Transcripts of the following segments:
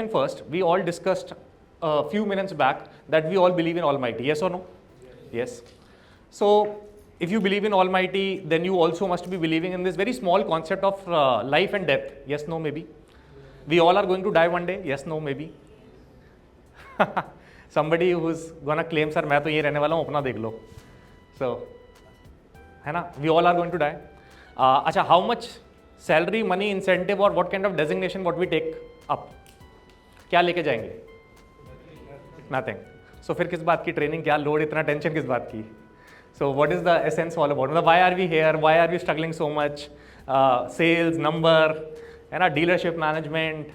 First, we all discussed a few minutes back that we all believe in Almighty. Yes or no? Yes. So, if you believe in Almighty, then you also must be believing in this very small concept of life and death. Yes, no, maybe. We all are going to die one day. Yes, no, maybe. Somebody who's gonna claim, sir, मैं तो ये रहने वाला हूँ, अपना देख लो. So, है ना? We all are going to die. अच्छा, how much salary, money, incentive, or what kind of designation what we take up? क्या लेके जाएंगे? Nothing. So फिर किस बात की ट्रेनिंग, क्या लोड, इतना टेंशन किस बात की? So what is the essence all about? मतलब why are we here? Why are we struggling so much? Sales, number, है ना, dealership management.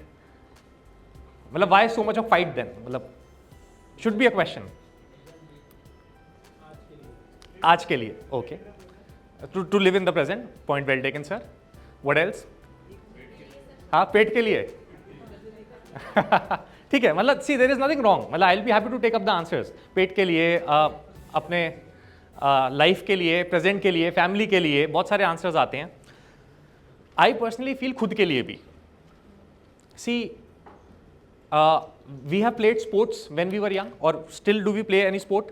मतलब why so much of fight then? मतलब should be a question. आज के लिए, okay. To live in the present. Point well taken, sir. What else? हाँ, पेट के लिए. ठीक है, मतलब see there is nothing wrong, मतलब I will be happy to take up the answers. पेट के लिए, अपने लाइफ के लिए, प्रेजेंट के लिए, फैमिली के लिए बहुत सारे आंसर्स आते हैं. आई पर्सनली फील खुद के लिए भी. See we have played sports when we were young, और still do we play any sport?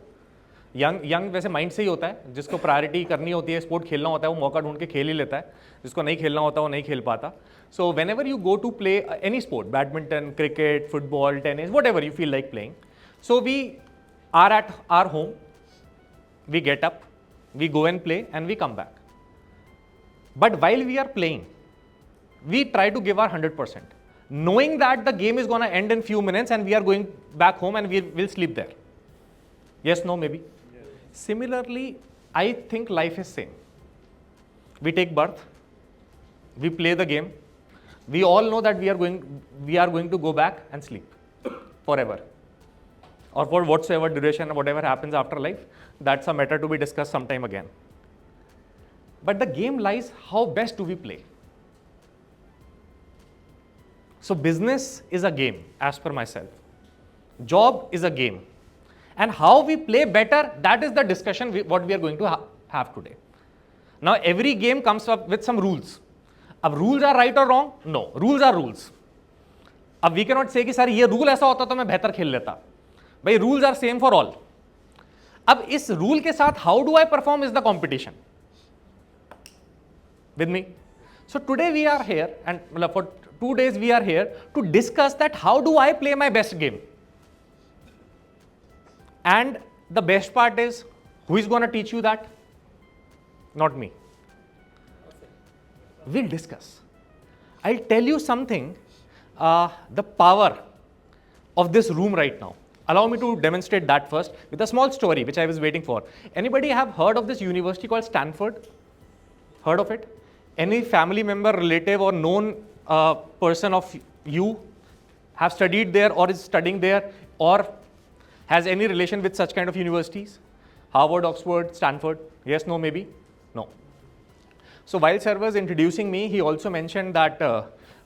Young वैसे माइंड से ही होता है, जिसको प्रायोरिटी करनी होती है, स्पोर्ट खेलना होता है, वो मौका ढूंढ के खेल ही लेता है. जिसको नहीं खेलना होता वो नहीं खेल पाता. So whenever you go to play any sport, badminton, cricket, football, tennis, whatever you feel like playing, so we are at our home, we get up, we go and play and we come back. But while we are playing, we try to give our 100%, knowing that the game is going to end in few minutes and we are going back home and we will sleep there. Yes, no, maybe. Yes. Similarly, I think life is same. We take birth, we play the game, we all know that we are going to go back and sleep forever, or for whatsoever duration, whatever happens after life, that's a matter to be discussed sometime again. But the game lies how best do we play. So business is a game, as per myself. Job is a game. And how we play better, that is the discussion what we are going to have today. Now every game comes up with some rules. अब rules are right or wrong? No, rules are rules. अब we cannot say कि sir ये rule ऐसा होता तो मैं बेहतर खेल लेता. भाई rules are same for all. अब इस rule के साथ how do I perform is the competition. With me? So today we are here, and for 2 days we are here to discuss that how do I play my best game. And the best part is, who is going to teach you that? Not me. We'll discuss. I'll tell you something, the power of this room right now. Allow me to demonstrate that first with a small story which I was waiting for. Anybody have heard of this university called Stanford? Heard of it? Any family member, relative, or known person of you have studied there or is studying there or has any relation with such kind of universities? Harvard, Oxford, Stanford? Yes, no, maybe? No. So while sir was introducing me, he also mentioned that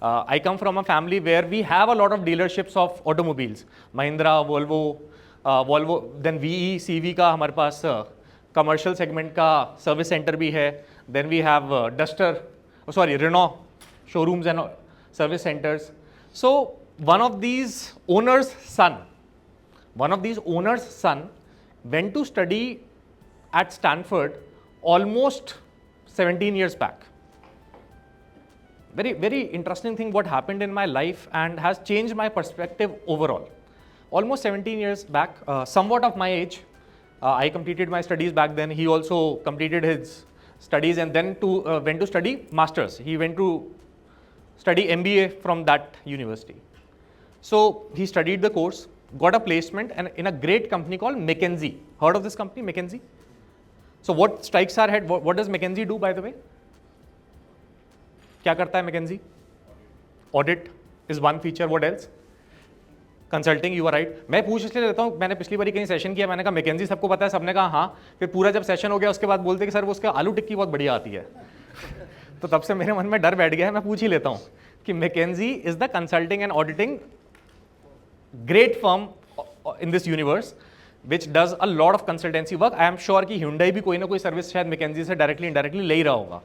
I come from a family where we have a lot of dealerships of automobiles. Mahindra, Volvo, then VE, CV का हमारे पास commercial segment का service center भी है. Then we have Renault showrooms and service centers. So one of these owners' son went to study at Stanford almost 17 years back. Very, very interesting thing what happened in my life and has changed my perspective overall. Almost 17 years back, somewhat of my age, I completed my studies back then. He also completed his studies and then went to study masters. He went to study MBA from that university. So he studied the course, got a placement and in a great company called McKinsey. Heard of this company, McKinsey? So what strikes our head, what does McKinsey do, by the way? क्या करता है McKinsey? Audit is one feature. What else? Consulting. You are right. मैं पूछ इसलिए लेता हूँ, मैंने पिछली बार कहीं सेशन किया, मैंने कहा मैकेंजी सबको पता है, सबने कहा हाँ. फिर पूरा जब सेशन हो गया उसके बाद बोलते कि सर वो उसका आलू टिक्की बहुत बढ़िया आती है. तो तब से मेरे मन में डर बैठ गया है, मैं पूछ ही लेता हूँ कि McKinsey is the consulting and auditing great firm in this universe which does a lot of consultancy work. I am sure कि Hyundai भी कोई ना कोई सर्विस शायद मैकेंजी से डायरेक्टली इनडायरेक्टली ले ही रहा होगा.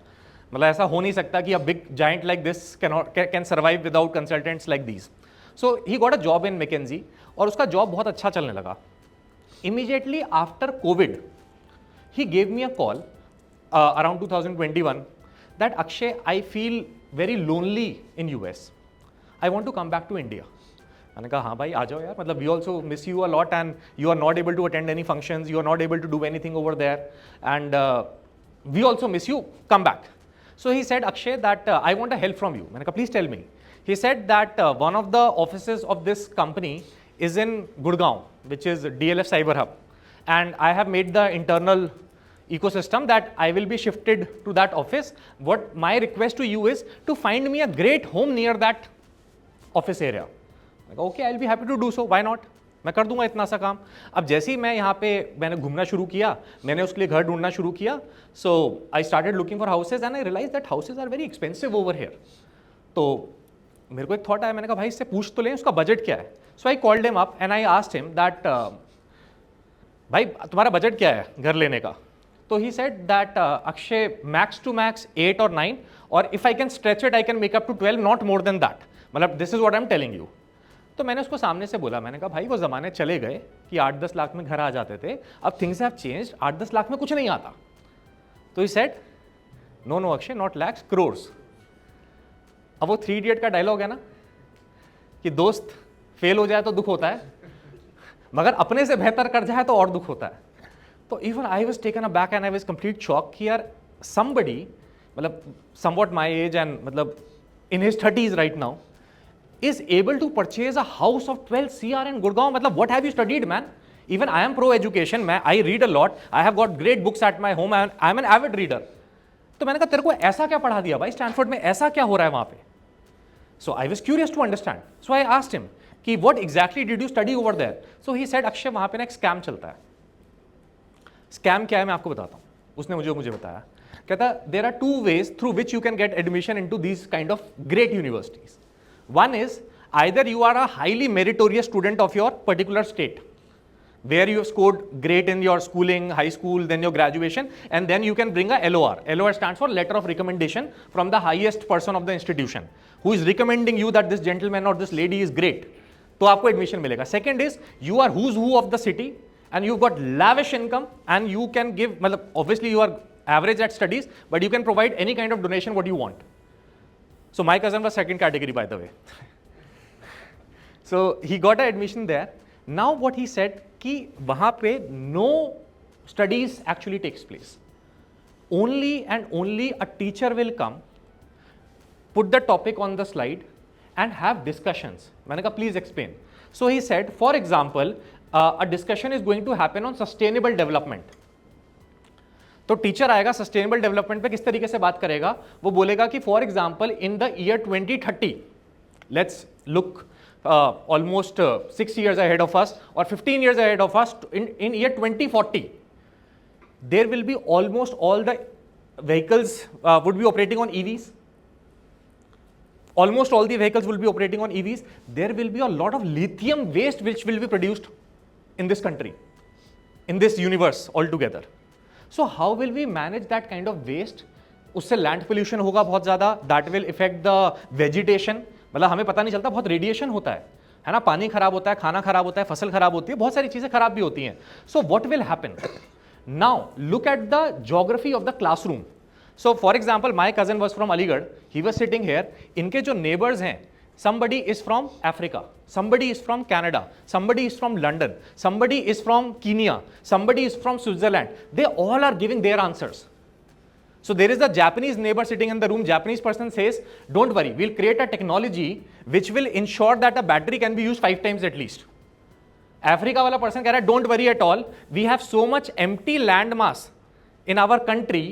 मतलब ऐसा हो नहीं सकता कि a big giant like this can survive without consultants like these. So he got a job in McKinsey और उसका जॉब बहुत अच्छा चलने लगा. Immediately after COVID, he gave me a call around 2021 that Akshay, I feel very lonely in US. I want to come back to India. मैंने कहा हाँ भाई आ जाओ यार, मतलब we also miss you a lot and you are not able to attend any functions, you are not able to do anything over there and we also miss you, come back. So he said, Akshay, that I want a help from you. मैंने कहा please tell me. He said that one of the offices of this company is in Gurgaon, which is DLF Cyber Hub, and I have made the internal ecosystem that I will be shifted to that office. What my request to you is to find me a great home near that office area. Okay, I'll be happy to do so. Why not? मैं कर दूंगा इतना सा काम. अब जैसे ही मैं यहाँ पे मैंने घूमना शुरू किया, मैंने उसके लिए घर ढूंढना शुरू किया. So I started looking for houses and I realized that houses are very expensive over here. तो मेरे को एक थॉट आया, मैंने कहा भाई इससे पूछ तो लें उसका बजट क्या है. So I called him up and I asked him that भाई तुम्हारा बजट क्या है घर लेने का. तो he said that Akshay, max to max 8 or 9 or if I can stretch it I can make up to 12, not more than that. मतलब this is what I'm telling you. तो मैंने उसको सामने से बोला, मैंने कहा भाई वो ज़माने चले गए कि 8-10 लाख में घर आ जाते थे, अब थिंग्स हैव चेंज्ड, 8-10 लाख में कुछ नहीं आता. तो he said no Akshay, not lakhs, crores. अब वो 3 इडियट का डायलॉग है ना कि दोस्त फेल हो जाए तो दुख होता है, मगर अपने से बेहतर कर जाए तो और दुख होता है. तो even I was taken a back and I was complete shock कि यार समबडी, मतलब समवॉट माई एज एंड मतलब in his 30s right now, is able to purchase a house of 12 CR in Gurgaon. मतलब what have you studied, man? Even I am pro education, I read a lot, I have got great books at my home, I am an avid reader. तो मैंने कहा तेरे को ऐसा क्या पढ़ा दिया भाई स्टैनफोर्ड में, ऐसा क्या हो रहा है वहाँ पे? So I was curious to understand. So I asked him कि what exactly did you study over there? So he said, Akshay वहाँ पे ना एक स्कैम चलता है. स्कैम क्या है मैं आपको बताता हूँ. उसने मुझे बताया, कहता there are 2 ways through which you can get admission into these kind of great universities. One is either you are a highly meritorious student of your particular state, where you have scored great in your schooling, high school, then your graduation, and then you can bring a LOR. LOR stands for letter of recommendation from the highest person of the institution, who is recommending you that this gentleman or this lady is great. तो आपको admission मिलेगा. Second is you are who's who of the city and you've got lavish income and you can give, मतलब obviously you are average at studies, but you can provide any kind of donation what you want. So my cousin was second category, by the way. So he got an admission there. Now what he said कि वहाँ पे no studies actually takes place. Only and only a teacher will come, put the topic on the slide and have discussions. मैंने कहा please explain. So he said, for example, a discussion is going to happen on sustainable development. तो teacher आएगा sustainable development पे किस तरीके से बात करेगा. वो बोलेगा कि for example in the year 2030, let's look almost 6 years ahead of us or 15 years ahead of us, in year 2040 there will be almost all the vehicles would be operating on EVs. Almost all the vehicles will be operating on EVs. There will be a lot of lithium waste which will be produced in this country, in this universe altogether. So how will we manage that kind of waste? उससे land pollution होगा बहुत ज़्यादा, that will effect the vegetation. मतलब हमें पता नहीं चलता, बहुत रेडिएशन होता है ना, पानी खराब होता है, खाना खराब होता है, फसल खराब होती है, बहुत सारी चीज़ें खराब भी होती हैं. So what will happen? Now look at the geography of the classroom. So for example my cousin was from Aligarh, he was sitting here. इनके जो नेबर्स हैं, somebody is from Africa, somebody is from Canada, somebody is from London, somebody is from Kenya, somebody is from Switzerland. They all are giving their answers. So there is a Japanese neighbor sitting in the room. Japanese person says, don't worry, we'll create a technology which will ensure that a battery can be used 5 times at least. Africa वाला person कह रहा है, don't worry at all, we have so much empty land mass in our country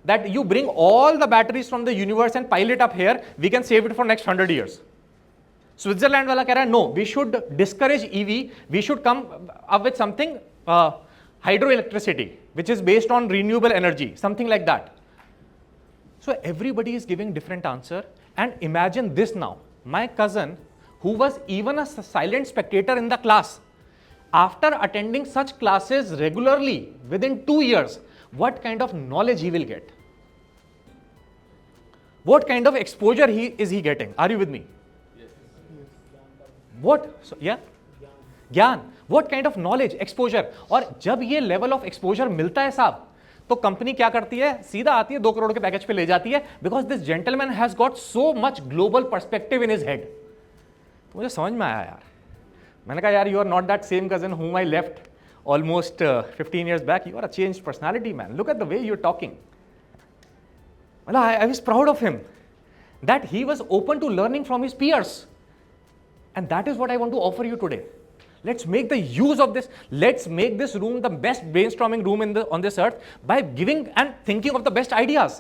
that you bring all the batteries from the universe and pile it up here, we can save it for next 100 years. Switzerland वाला कह रहा है no, we should discourage EV, we should come up with something hydro electricity which is based on renewable energy, something like that. So everybody is giving different answer. And imagine this now, my cousin who was even a silent spectator in the class, after attending such classes regularly within 2 years, what kind of knowledge he will get? What kind of exposure is he getting? Are you with me? What या ज्ञान, what kind of knowledge, exposure. और जब ये level of exposure मिलता है साहब, तो company क्या करती है, सीधा आती है 2 करोड़ के पैकेज पे ले जाती है, because this gentleman has got so much global perspective in his head. तो मुझे समझ में आया यार, मैंने कहा यार you are not that same cousin whom I left almost 15 years back. You are a changed personality, man. Look at the way you're talking. Well, I was proud of him that he was open to learning from his peers, and that is what I want to offer you today. Let's make the use of this. Let's make this room the best brainstorming room on this earth by giving and thinking of the best ideas.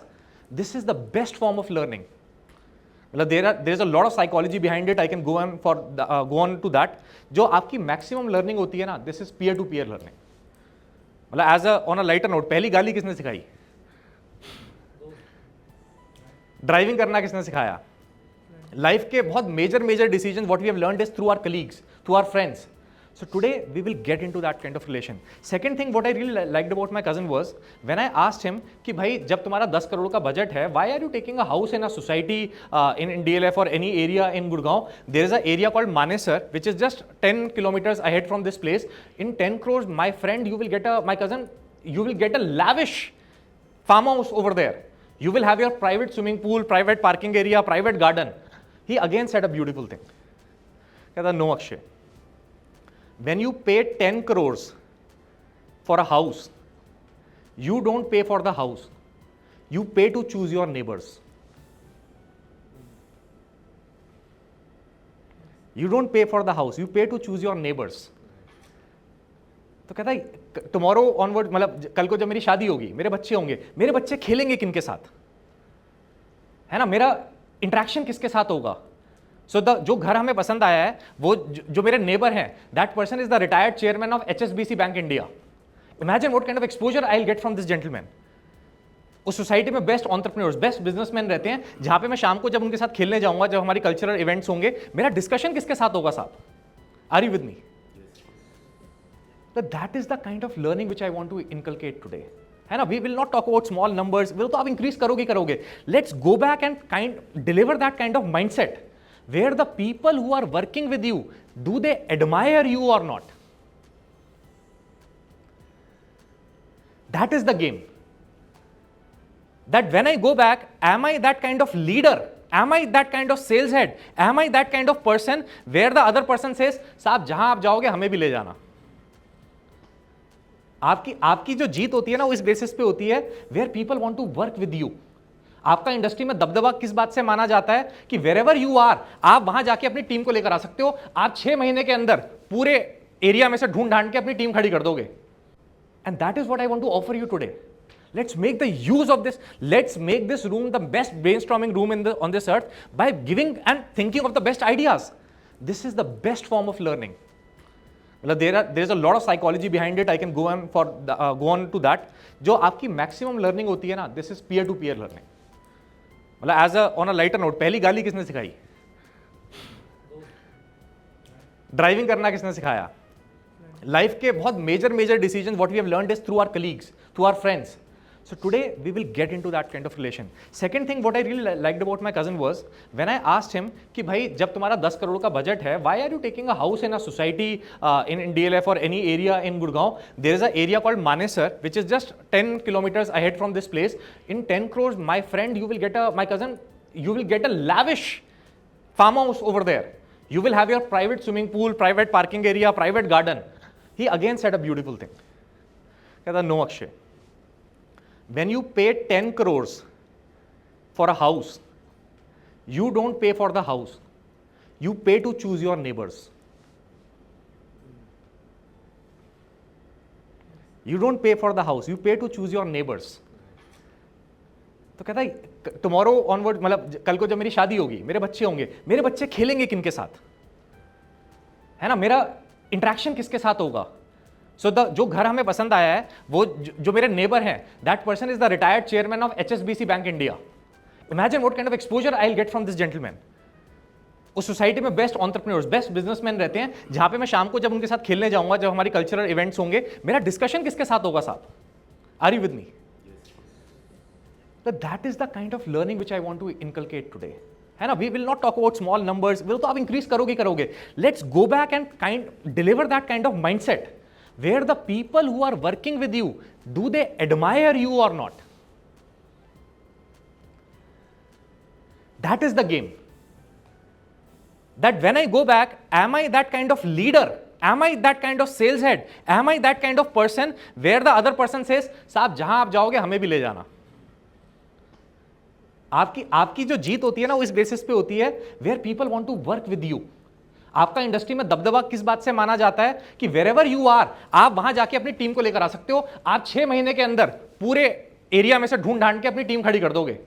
This is the best form of learning. मतलब there is a lot of psychology behind it. I can go on to that. जो आपकी maximum learning होती है ना, this is peer to peer learning. मतलब as on a lighter note, पहली गाली किसने सिखाई? ड्राइविंग करना किसने सिखाया? लाइफ के बहुत major decision what we have learned is through our colleagues, through our friends. So today we will get into that kind of relation. Second thing what I really liked about my cousin was when I asked him कि भाई जब तुम्हारा 10 करोड़ का budget है, why are you taking a house in a society in DLF or any area in Gurgaon? There is an area called Manesar which is just 10 kilometers ahead from this place. In 10 crores, my friend, you will get my cousin, you will get a lavish farm house over there. You will have your private swimming pool, private parking area, private garden. He again said a beautiful thing. कहता no Akshay. When you pay 10 crores for a house, you don't pay for the house. You pay to choose your neighbors. You don't pay for the house. You pay to choose your neighbors. तो कहता है tomorrow onward, मतलब कल को जब मेरी शादी होगी, मेरे बच्चे होंगे, मेरे बच्चे खेलेंगे किनके साथ, है ना, मेरा इंटरेक्शन किसके साथ होगा। सो जो घर हमें पसंद आया है, वो जो मेरे नेबर हैं, that person is the retired chairman of HSBC bank India. Imagine what kind of exposure I will get from this gentleman. उस सोसाइटी में बेस्ट एंटरप्रेन्योर्स, बेस्ट बिजनेसमैन रहते हैं, जहां पे मैं शाम को जब उनके साथ खेलने जाऊंगा, जब हमारी कल्चरल इवेंट्स होंगे, मेरा डिस्कशन किसके साथ होगा साहब? Are you with me? That is the kind of learning which I want to inculcate today, है ना। We will not talk about small numbers, वो तो आप इंक्रीज करोगे। Let's go back and deliver that kind of mindset where the people who are working with you, do they admire you or not? That is the game. That when I go back, am I that kind of leader? Am I that kind of sales head? Am I that kind of person where the other person says, साहब जहां आप जाओगे हमें भी ले जाना। आपकी जो जीत होती है ना, वो इस बेसिस पे होती है where people want to work with you. आपका इंडस्ट्री में दबदबा किस बात से माना जाता है कि वेरेवर यू आर, आप वहां जाके अपनी टीम को लेकर आ सकते हो। आप 6 महीने के अंदर पूरे एरिया में से ढूंढ ढांड के अपनी टीम खड़ी कर दोगे। And that is what I want to offer you today. Let's make the use of this. Let's make this room the best brainstorming room on this earth by giving and thinking of the best ideas. This is the best form of learning. मतलब there is a lot of psychology behind it. I can go on to that. जो आपकी maximum learning होती है ना, this is peer to peer learning. मतलब as on a lighter note, पहली गाली किसने सिखाई? ड्राइविंग करना किसने सिखाया? लाइफ के बहुत major decision what we have learned is through our colleagues, through our friends. So today we will get into that kind of relation. Second thing what I really liked about my cousin was when I asked him कि भाई जब तुम्हारा 10 करोड़ का budget है, why are you taking a house in a society in DLF or any area in Gurgaon? There is an area called Manesar which is just 10 kilometers ahead from this place. In 10 crores, my friend, you will get my cousin, you will get a lavish farm house over there. You will have your private swimming pool, private parking area, private garden. He again said a beautiful thing. कहता no Akshay. When you pay 10 crores for a house, you don't pay for the house. You pay to choose your neighbors. You don't pay for the house. You pay to choose your neighbors. तो कहता है tomorrow onward, मतलब कल को जब मेरी शादी होगी, मेरे बच्चे होंगे, मेरे बच्चे खेलेंगे किनके साथ, है ना, मेरा इंटरेक्शन किसके साथ होगा। सो जो घर हमें पसंद आया है, वो जो मेरे नेबर हैं, that person is the retired chairman of HSBC bank India. Imagine what kind of exposure I will get from this gentleman. उस सोसाइटी में बेस्ट एंटरप्रेन्योर्स, बेस्ट बिजनेसमैन रहते हैं, जहां पे मैं शाम को जब उनके साथ खेलने जाऊंगा, जब हमारी कल्चरल इवेंट्स होंगे, मेरा डिस्कशन किसके साथ होगा साहब? Are you with me? That is the kind of learning which I want to inculcate today, है ना, we will not talk about small numbers, वो तो आप इंक्रीज करोगे करोगे. Let's go back and kind deliver that kind of mindset where the people who are working with you, do they admire you or not? That is the game. That when I go back, am I that kind of leader? Am I that kind of sales head? Am I that kind of person where the other person says, साहब जहां आप जाओगे हमें भी ले जाना. आपकी जो जीत होती है ना, वो इस बेसिस पे होती है where people want to work with you. आपका इंडस्ट्री में दबदबा किस बात से माना जाता है कि वेरेवर यू आर, आप वहां जाके अपनी टीम को लेकर आ सकते हो. आप 6 महीने के अंदर पूरे एरिया में से ढूंढ ढांड के अपनी टीम खड़ी कर दोगे.